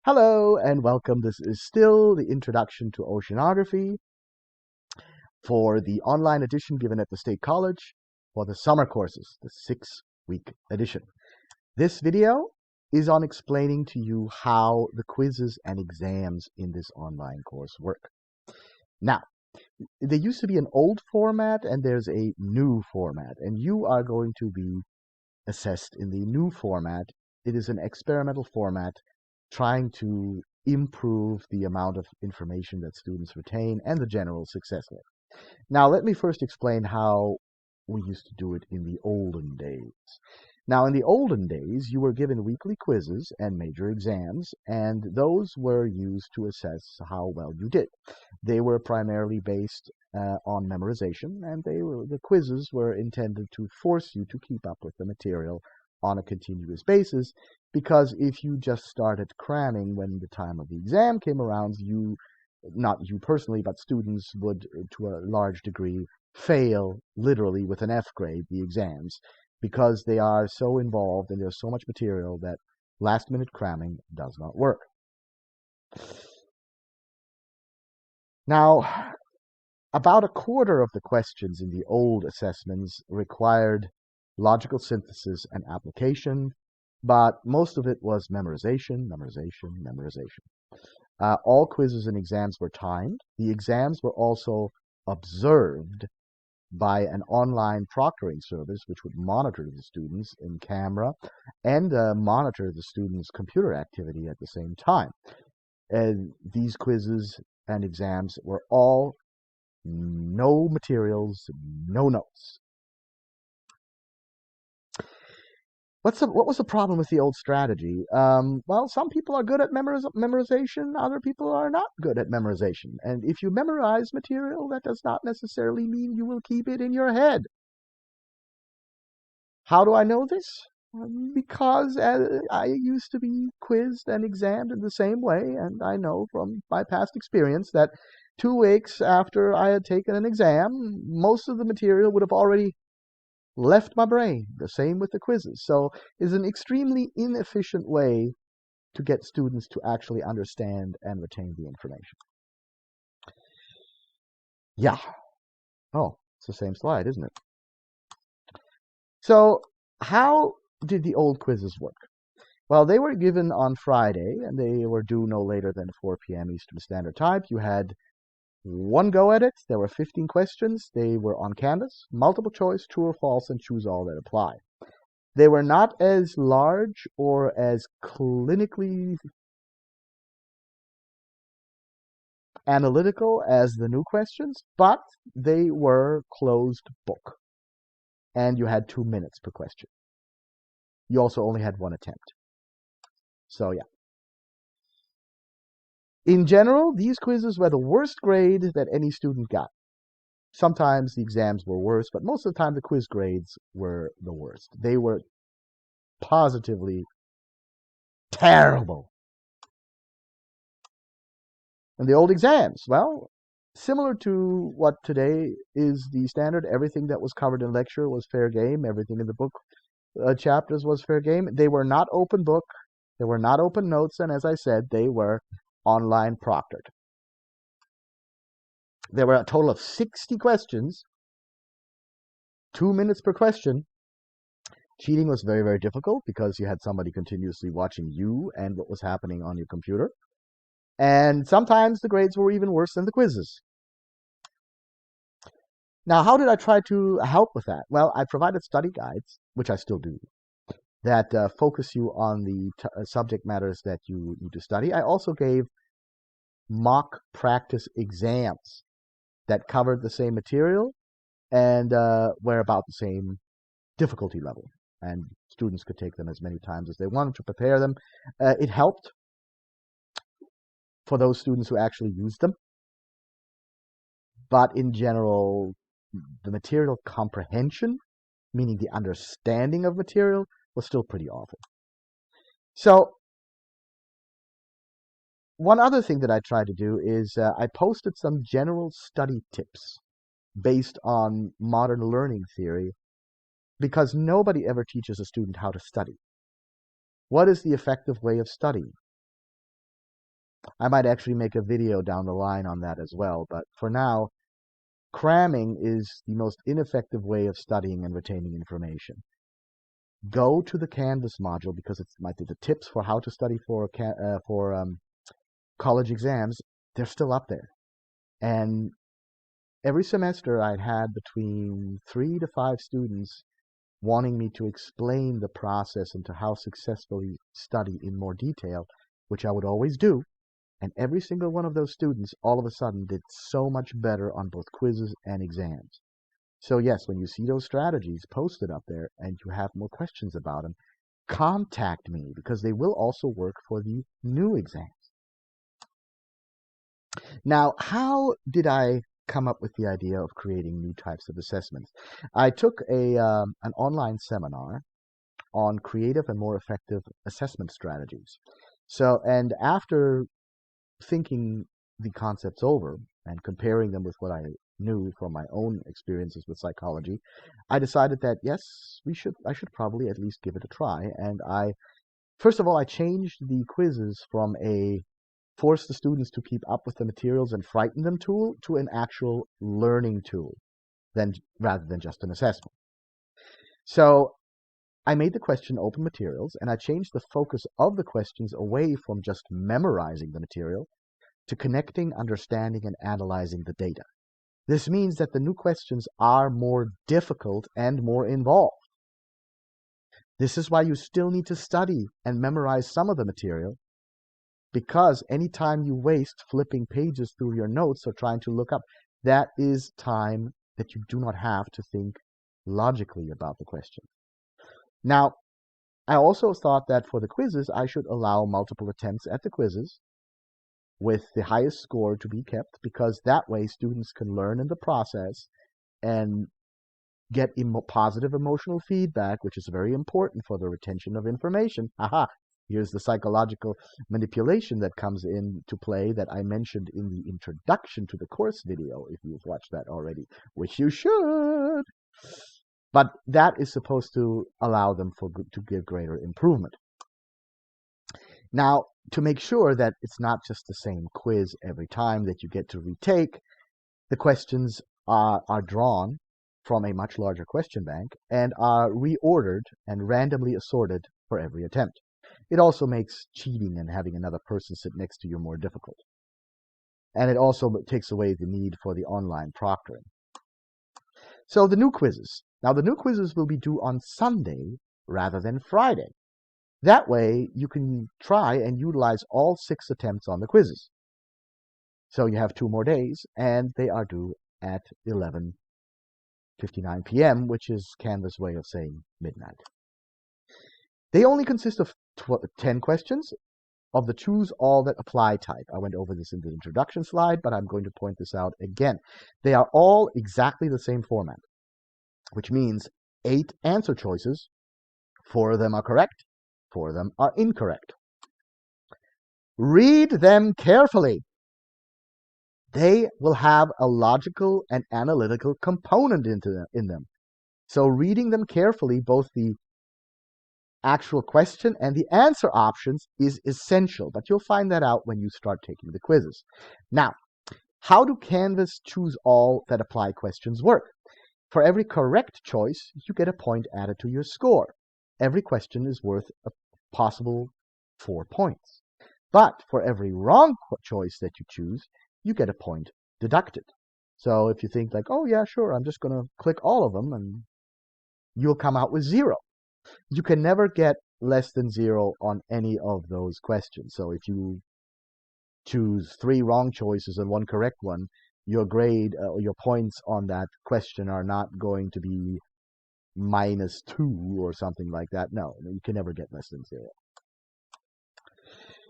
Hello and welcome. This is still the introduction to oceanography for the online edition given at the State College for the summer courses, the 6-week edition. This video is on explaining to you how the quizzes and exams in this online course work. Now, there used to be an old format and there's a new format, and you are going to be assessed in the new format. It is an experimental format trying to improve the amount of information that students retain and the general success rate. Now, let me first explain how we used to do it in the olden days. Now, in the olden days, you were given weekly quizzes and major exams, and those were used to assess how well you did. They were primarily based on memorization, and the quizzes were intended to force you to keep up with the material on a continuous basis, because if you just started cramming when the time of the exam came around, not you personally, but students would, to a large degree, fail literally with an F grade the exams, because they are so involved and there's so much material that last minute cramming does not work. Now, about a quarter of the questions in the old assessments required logical synthesis and application, but most of it was memorization, memorization, memorization. All quizzes and exams were timed. The exams were also observed by an online proctoring service, which would monitor the students in camera and monitor the students' computer activity at the same time. And these quizzes and exams were all no materials, no notes. What was the problem with the old strategy? Well, some people are good at memorization, other people are not good at memorization. And if you memorize material, that does not necessarily mean you will keep it in your head. How do I know this? Because I used to be quizzed and examined in the same way, and I know from my past experience that 2 weeks after I had taken an exam, most of the material would have already left my brain. The same with the quizzes. So it's an extremely inefficient way to get students to actually understand and retain the information. Yeah. Oh, it's the same slide, isn't it? So how did the old quizzes work? Well, they were given on Friday, and they were due no later than 4 p.m. Eastern Standard Time. You had one go at it. There were 15 questions. They were on Canvas, multiple choice, true or false, and choose all that apply. They were not as large or as clinically analytical as the new questions, but they were closed book. And you had 2 minutes per question. You also only had one attempt. So, yeah. In general, these quizzes were the worst grade that any student got. Sometimes the exams were worse, but most of the time the quiz grades were the worst. They were positively terrible. And the old exams, well, similar to what today is the standard, everything that was covered in lecture was fair game. Everything in the book chapters was fair game. They were not open book. They were not open notes. And as I said, they were online proctored. There were a total of 60 questions, 2 minutes per question. Cheating was very, very difficult because you had somebody continuously watching you and what was happening on your computer. And sometimes the grades were even worse than the quizzes. Now, how did I try to help with that? Well, I provided study guides, which I still do, that focus you on the subject matters that you need to study. I also gave mock practice exams that covered the same material and were about the same difficulty level. And students could take them as many times as they wanted to prepare them. It helped for those students who actually used them. But in general, the material comprehension, meaning the understanding of material, was still pretty awful. So one other thing that I tried to do is I posted some general study tips based on modern learning theory, because nobody ever teaches a student how to study. What is the effective way of studying? I might actually make a video down the line on that as well, but for now, cramming is the most ineffective way of studying and retaining information. Go to the Canvas module because it's the tips for how to study for college exams. They're still up there, and every semester I had between 3 to 5 students wanting me to explain the process and to how successfully study in more detail, which I would always do. And every single one of those students all of a sudden did so much better on both quizzes and exams. So yes, when you see those strategies posted up there and you have more questions about them, contact me because they will also work for the new exams. Now, how did I come up with the idea of creating new types of assessments? I took an online seminar on creative and more effective assessment strategies. So, and after thinking the concepts over and comparing them with what I knew from my own experiences with psychology, I decided that yes, I should probably at least give it a try. And first of all, I changed the quizzes from a force the students to keep up with the materials and frighten them tool to an actual learning tool, rather than just an assessment. So I made the question open materials, and I changed the focus of the questions away from just memorizing the material to connecting, understanding, and analyzing the data. This means that the new questions are more difficult and more involved. This is why you still need to study and memorize some of the material, because any time you waste flipping pages through your notes or trying to look up, that is time that you do not have to think logically about the question. Now, I also thought that for the quizzes, I should allow multiple attempts at the quizzes with the highest score to be kept, because that way students can learn in the process and get positive emotional feedback, which is very important for the retention of information. Aha! Here's the psychological manipulation that comes into play that I mentioned in the introduction to the course video, if you've watched that already, which you should. But that is supposed to allow them to give greater improvement. Now, to make sure that it's not just the same quiz every time that you get to retake, the questions are drawn from a much larger question bank and are reordered and randomly assorted for every attempt. It also makes cheating and having another person sit next to you more difficult. And it also takes away the need for the online proctoring. So the new quizzes. Now the new quizzes will be due on Sunday rather than Friday. That way you can try and utilize all 6 attempts on the quizzes. So you have 2 more days, and they are due at 11:59 p.m., which is Canvas' way of saying midnight. They only consist of 10 questions of the choose all that apply type. I went over this in the introduction slide, but I'm going to point this out again. They are all exactly the same format, which means 8 answer choices. 4 of them are correct, 4 of them are incorrect. Read them carefully. They will have a logical and analytical component in them. So reading them carefully, both the actual question and the answer options, is essential, but you'll find that out when you start taking the quizzes. Now, how do Canvas choose all that apply questions work? For every correct choice, you get a point added to your score. Every question is worth a possible 4 points. But for every wrong choice that you choose, you get a point deducted. So if you think like, oh yeah, sure, I'm just going to click all of them, and you'll come out with 0. You can never get less than 0 on any of those questions. So if you choose 3 wrong choices and 1 correct one, your grade or your points on that question are not going to be -2 or something like that. No, you can never get less than 0.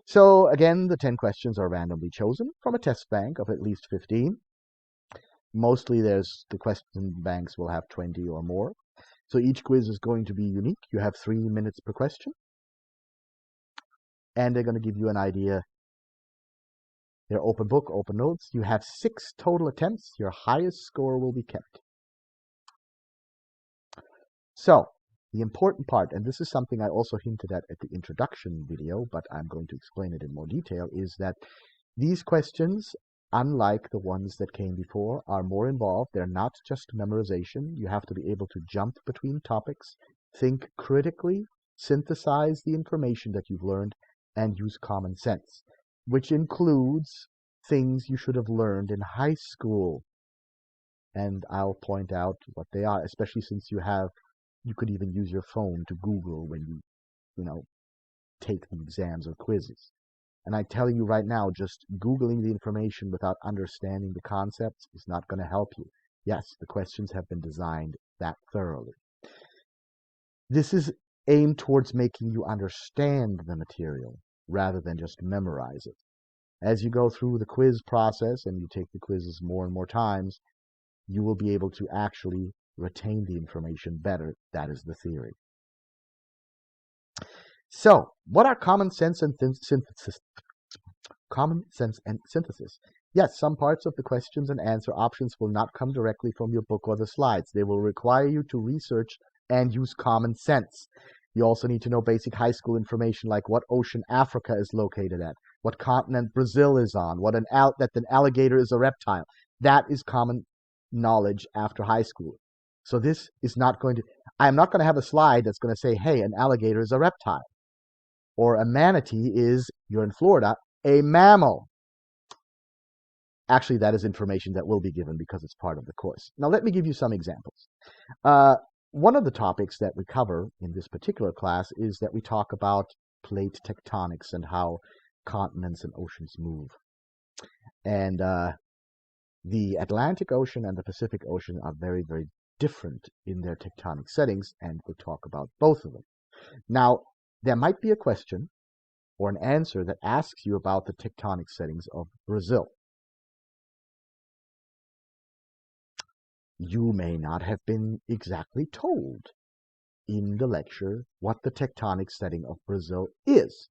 So again, the 10 questions are randomly chosen from a test bank of at least 15. Mostly the question banks will have 20 or more. So each quiz is going to be unique. You have 3 minutes per question. And they're going to give you an idea. They're open book, open notes. You have 6 total attempts. Your highest score will be kept. So the important part, and this is something I also hinted at the introduction video, but I'm going to explain it in more detail, is that These questions, unlike the ones that came before, are more involved. They're not just memorization. You have to be able to jump between topics, think critically, synthesize the information that you've learned, and use common sense, which includes things you should have learned in high school. And I'll point out what they are, especially since you could even use your phone to Google when you take the exams or quizzes. And I tell you right now, just Googling the information without understanding the concepts is not going to help you. Yes, the questions have been designed that thoroughly. This is aimed towards making you understand the material rather than just memorize it. As you go through the quiz process and you take the quizzes more and more times, you will be able to actually retain the information better. That is the theory. So, what are common sense and synthesis? Common sense and synthesis. Yes, some parts of the questions and answer options will not come directly from your book or the slides. They will require you to research and use common sense. You also need to know basic high school information like what ocean Africa is located at, what continent Brazil is on, that an alligator is a reptile. That is common knowledge after high school. So I'm not going to have a slide that's going to say, hey, an alligator is a reptile. Or a manatee is, you're in Florida, a mammal. Actually, that is information that will be given because it's part of the course. Now, let me give you some examples. One of the topics that we cover in this particular class is that we talk about plate tectonics and how continents and oceans move. And the Atlantic Ocean and the Pacific Ocean are very, very different in their tectonic settings, and we'll talk about both of them. Now, there might be a question or an answer that asks you about the tectonic settings of Brazil. You may not have been exactly told in the lecture what the tectonic setting of Brazil is.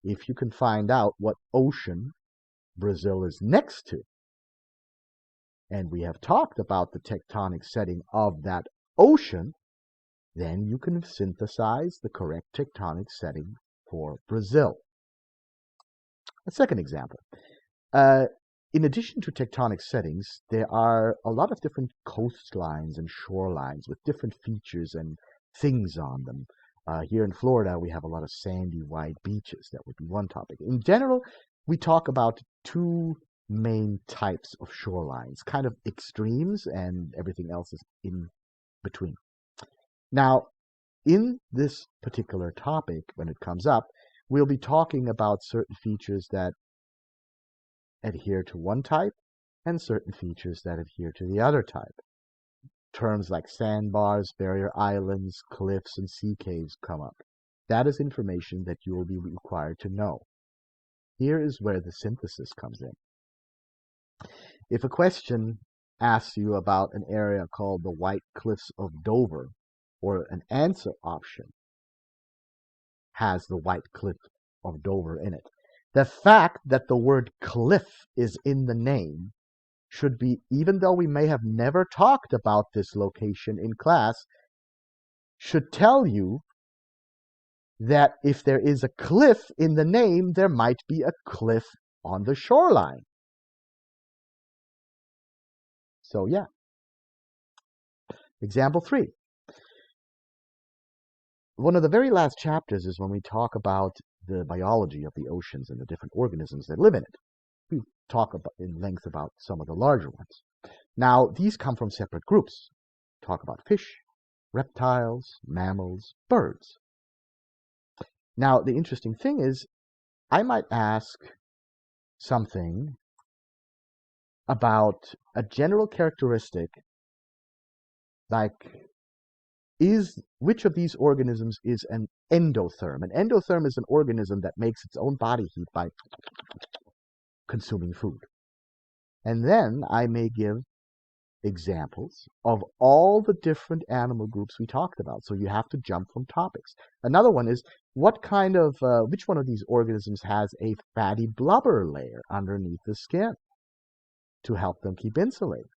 If you can find out what ocean Brazil is next to, and we have talked about the tectonic setting of that ocean, then you can synthesize the correct tectonic setting for Brazil. A second example. In addition to tectonic settings, there are a lot of different coastlines and shorelines with different features and things on them. Here in Florida, we have a lot of sandy, wide beaches. That would be one topic. In general, we talk about two main types of shorelines, kind of extremes, and everything else is in between. Now, in this particular topic, when it comes up, we'll be talking about certain features that adhere to one type and certain features that adhere to the other type. Terms like sandbars, barrier islands, cliffs, and sea caves come up. That is information that you will be required to know. Here is where the synthesis comes in. If a question asks you about an area called the White Cliffs of Dover, or an answer option has the White Cliff of Dover in it, the fact that the word cliff is in the name should be, even though we may have never talked about this location in class, should tell you that if there is a cliff in the name, there might be a cliff on the shoreline. So yeah. Example 3. One of the very last chapters is when we talk about the biology of the oceans and the different organisms that live in it. We talk about in length about some of the larger ones. Now, these come from separate groups. Talk about fish, reptiles, mammals, birds. Now, the interesting thing is, I might ask something about a general characteristic like which of these organisms is an endotherm? An endotherm is an organism that makes its own body heat by consuming food. And then I may give examples of all the different animal groups we talked about. So you have to jump from topics. Another one is which one of these organisms has a fatty blubber layer underneath the skin to help them keep insulated?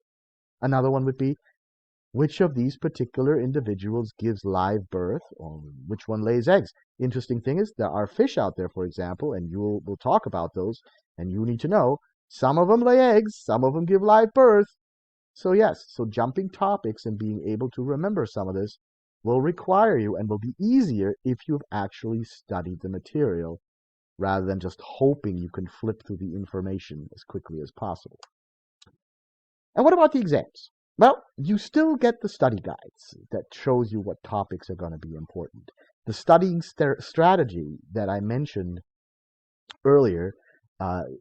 Another one would be, Which of these particular individuals gives live birth, or which one lays eggs? Interesting thing is, there are fish out there, for example, and we'll talk about those, and you need to know some of them lay eggs, some of them give live birth. So yes, so jumping topics and being able to remember some of this will require you and will be easier if you've actually studied the material rather than just hoping you can flip through the information as quickly as possible. And what about the exams? Well, you still get the study guides that shows you what topics are going to be important. The studying strategy that I mentioned earlier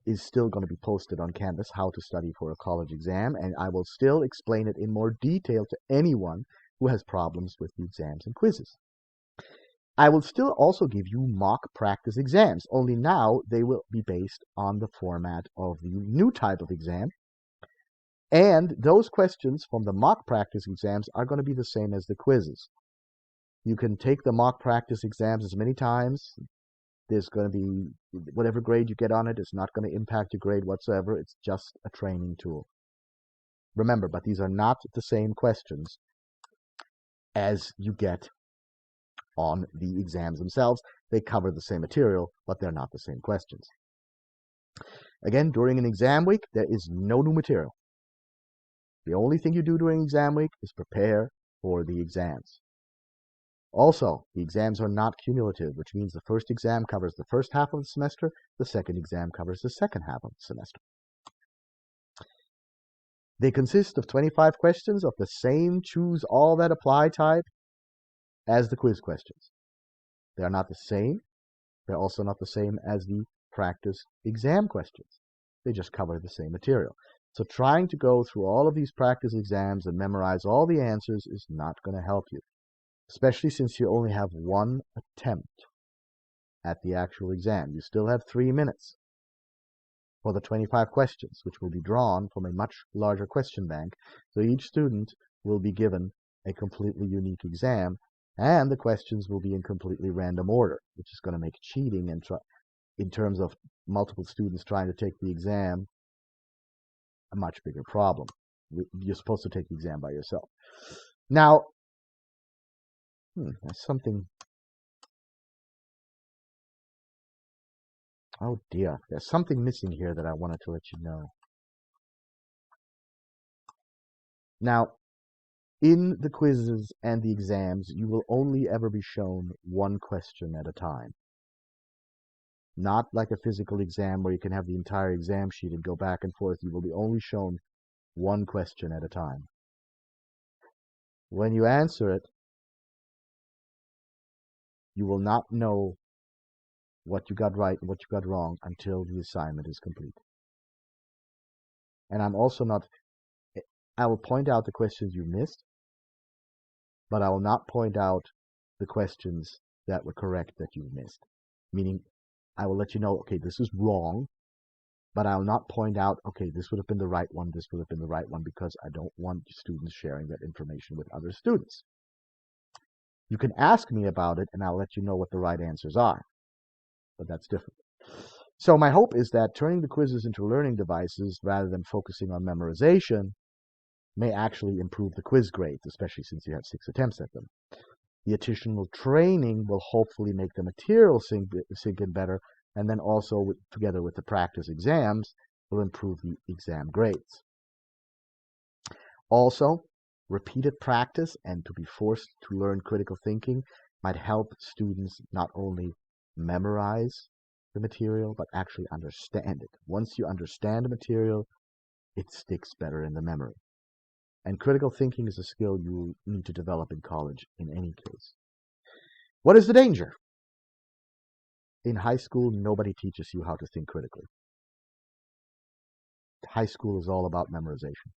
is still going to be posted on Canvas, how to study for a college exam, and I will still explain it in more detail to anyone who has problems with the exams and quizzes. I will still also give you mock practice exams, only now they will be based on the format of the new type of exam. And those questions from the mock practice exams are going to be the same as the quizzes. You can take the mock practice exams as many times. There's going to be whatever grade you get on it is not going to impact your grade whatsoever. It's just a training tool. Remember, but these are not the same questions as you get on the exams themselves. They cover the same material, but they're not the same questions. Again, during an exam week, there is no new material. The only thing you do during exam week is prepare for the exams. Also, the exams are not cumulative, which means the first exam covers the first half of the semester, the second exam covers the second half of the semester. They consist of 25 questions of the same choose all that apply type as the quiz questions. They are not the same. They're also not the same as the practice exam questions. They just cover the same material. So trying to go through all of these practice exams and memorize all the answers is not going to help you, especially since you only have one attempt at the actual exam. You still have 3 minutes for the 25 questions, which will be drawn from a much larger question bank. So each student will be given a completely unique exam, and the questions will be in completely random order, which is going to make cheating and in terms of multiple students trying to take the exam a much bigger problem. You're supposed to take the exam by yourself. Now, there's something. Oh dear, there's something missing here that I wanted to let you know. Now, in the quizzes and the exams, you will only ever be shown one question at a time. Not like a physical exam where you can have the entire exam sheet and go back and forth. You will be only shown one question at a time. When you answer it, you will not know what you got right and what you got wrong until the assignment is complete. And I will point out the questions you missed, but I will not point out the questions that were correct that you missed. Meaning, I will let you know, okay, this is wrong, but I will not point out, okay, this would have been the right one, this would have been the right one, because I don't want students sharing that information with other students. You can ask me about it, and I'll let you know what the right answers are, but that's different. So my hope is that turning the quizzes into learning devices rather than focusing on memorization may actually improve the quiz grades, especially since you have 6 attempts at them. The additional training will hopefully make the material sink in better, and then also, together with the practice exams, will improve the exam grades. Also, repeated practice and to be forced to learn critical thinking might help students not only memorize the material, but actually understand it. Once you understand the material, it sticks better in the memory. And critical thinking is a skill you need to develop in college in any case. What is the danger? In high school, nobody teaches you how to think critically. High school is all about memorization.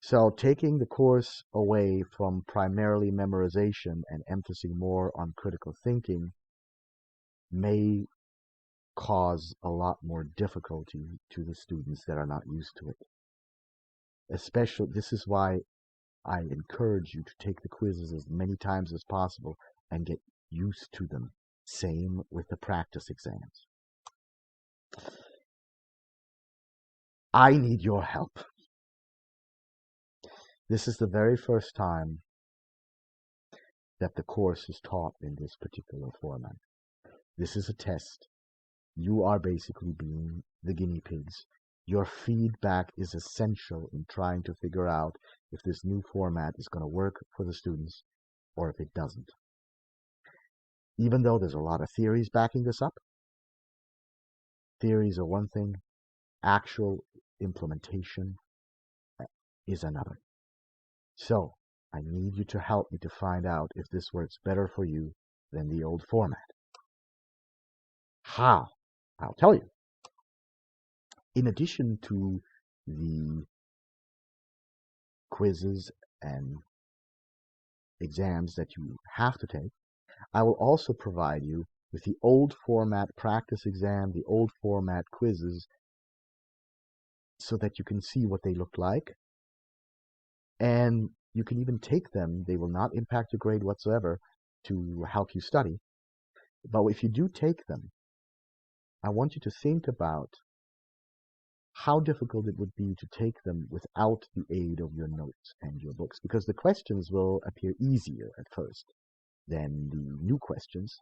So taking the course away from primarily memorization and emphasizing more on critical thinking may cause a lot more difficulty to the students that are not used to it. Especially, this is why I encourage you to take the quizzes as many times as possible and get used to them. Same with the practice exams. I need your help. This is the very first time that the course is taught in this particular format. This is a test. You are basically being the guinea pigs. Your feedback is essential in trying to figure out if this new format is going to work for the students or if it doesn't. Even though there's a lot of theories backing this up, theories are one thing, actual implementation is another. So, I need you to help me to find out if this works better for you than the old format. How? I'll tell you. In addition to the quizzes and exams that you have to take, I will also provide you with the old format practice exam, the old format quizzes, so that you can see what they look like. And you can even take them. They will not impact your grade whatsoever to help you study. But if you do take them, I want you to think about how difficult it would be to take them without the aid of your notes and your books, because the questions will appear easier at first than the new questions.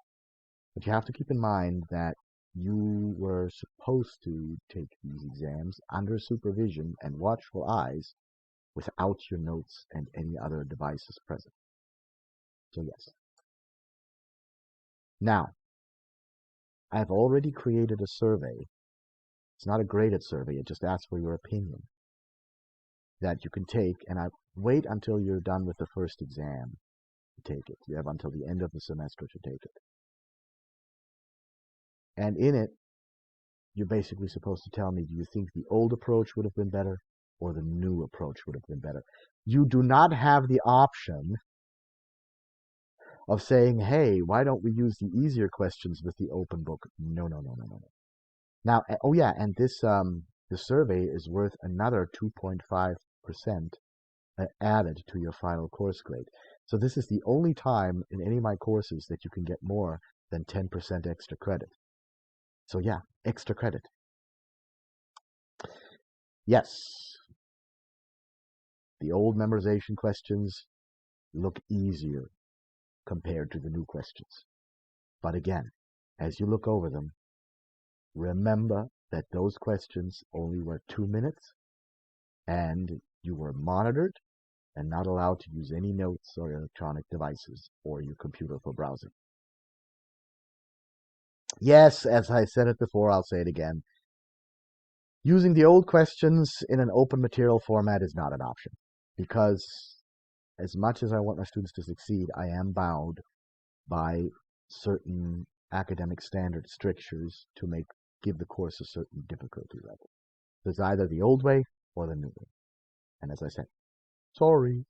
But you have to keep in mind that you were supposed to take these exams under supervision and watchful eyes without your notes and any other devices present. So yes. Now, I've already created a survey. It's not a graded survey, it just asks for your opinion that you can take, and I wait until you're done with the first exam to take it. You have until the end of the semester to take it. And in it, you're basically supposed to tell me, do you think the old approach would have been better or the new approach would have been better? You do not have the option of saying, hey, why don't we use the easier questions with the open book? No, no, no, no, no. Now, oh yeah, and this the survey is worth another 2.5% added to your final course grade. So this is the only time in any of my courses that you can get more than 10% extra credit. So yeah, extra credit. Yes, the old memorization questions look easier compared to the new questions. But again, as you look over them, remember that those questions only were 2 minutes and you were monitored and not allowed to use any notes or electronic devices or your computer for browsing. Yes, as I said it before, I'll say it again. Using the old questions in an open material format is not an option, because as much as I want my students to succeed, I am bound by certain academic standard strictures to give the course a certain difficulty level. There's either the old way or the new way. And as I said, sorry.